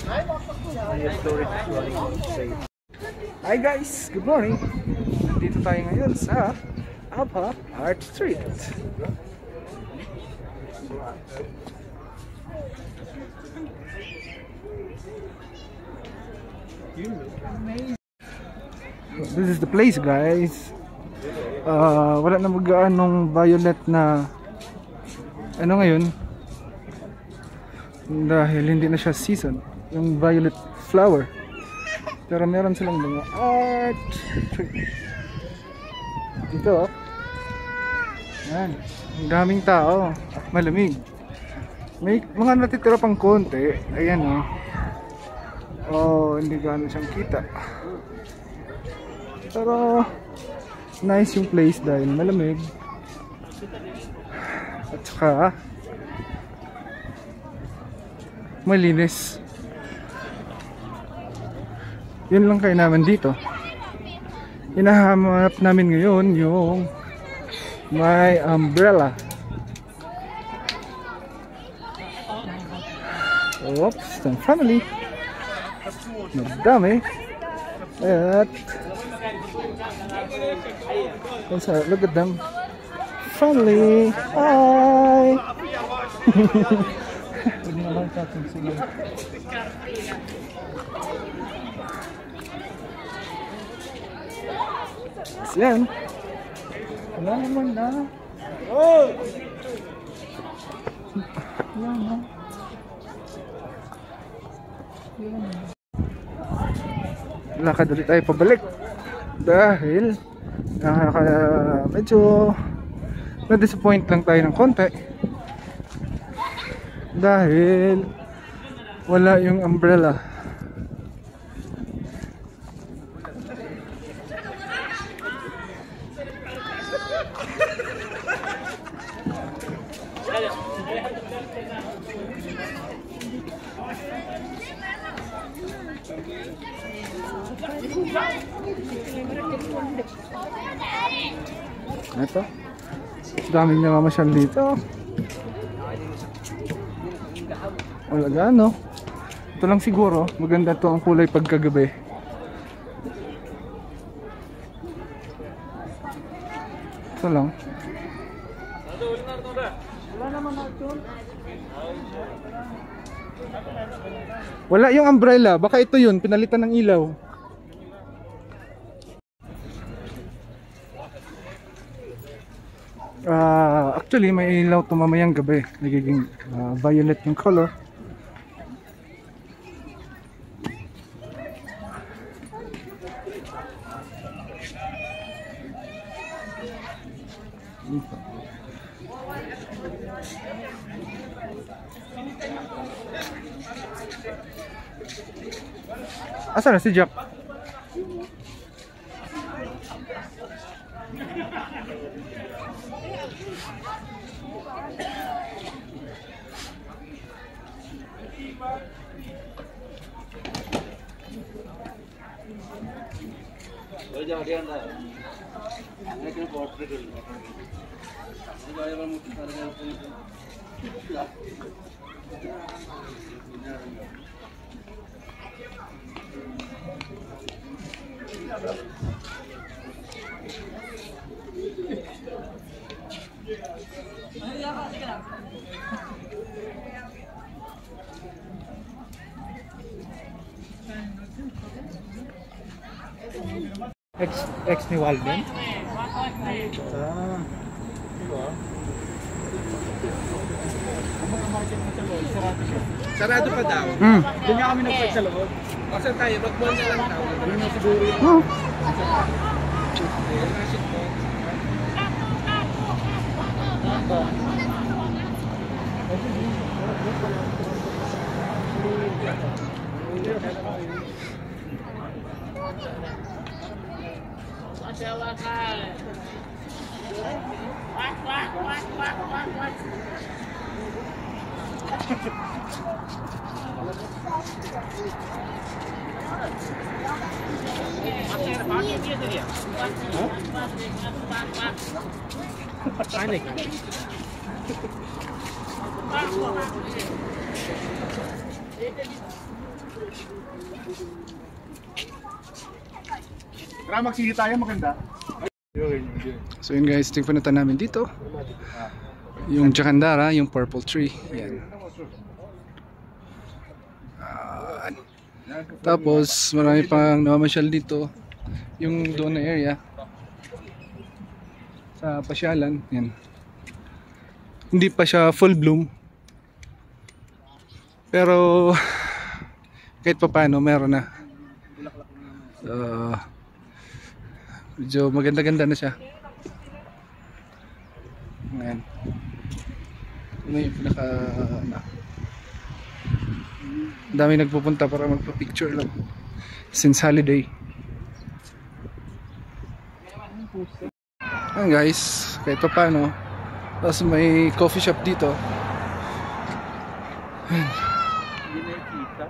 Hi guys, good morning. Nandito tayo ngayon sa Abha Art Street. This is the place, guys. Wala na magaan nung violet na ano ngayon dahil hindi na siya season yung violet flower, pero meron silang mga art tree dito. Yan, ang daming tao at malamig. May mga natitira pang konti. Ayan hindi gano'n siyang kita, pero nice yung place dahil malamig at saka malinis. Yun lang kayo naman dito. Hinahanap namin ngayon yung may umbrella. Oops, some family. Madami. At look at them. Family. Hi. Yan. Wala naman na. Yan na. Lakad ulit tayo pabalik dahil medyo na-disappoint lang tayo ng konti dahil wala yung umbrella. Ito, daming namamasyal dito. Wala gaano. Ito lang siguro, maganda to ang kulay pagkagabi. Ito lang. Wala yung umbrella, baka ito yun, pinalitan ng ilaw. Actually may ilaw to mamayang gabi, nagiging violet yung color. Asa na si Jack? Ex ni Walden? Sarado pa daw. Doon nga kami nag-park sa loob. Kasi tayo, mag-mall na lang daw. Doon na siguro yun. Panik. Tara, magsili tayo, maganda. So yun guys, tingnan na namin dito. Yung Jacaranda, yung purple tree. Yan. Tapos marami pang namamasyal dito. Yung doon na area sa pasyalan. Yan. Hindi pa siya full bloom. Pero kahit pa paano meron na. Medyo maganda-ganda na siya. Ayan. Ito yung pinaka dami nagpupunta para magpa-picture lang since holiday. Ayan guys, kahit pa paano. Tapos may coffee shop dito. Ayan. Hindi na kita.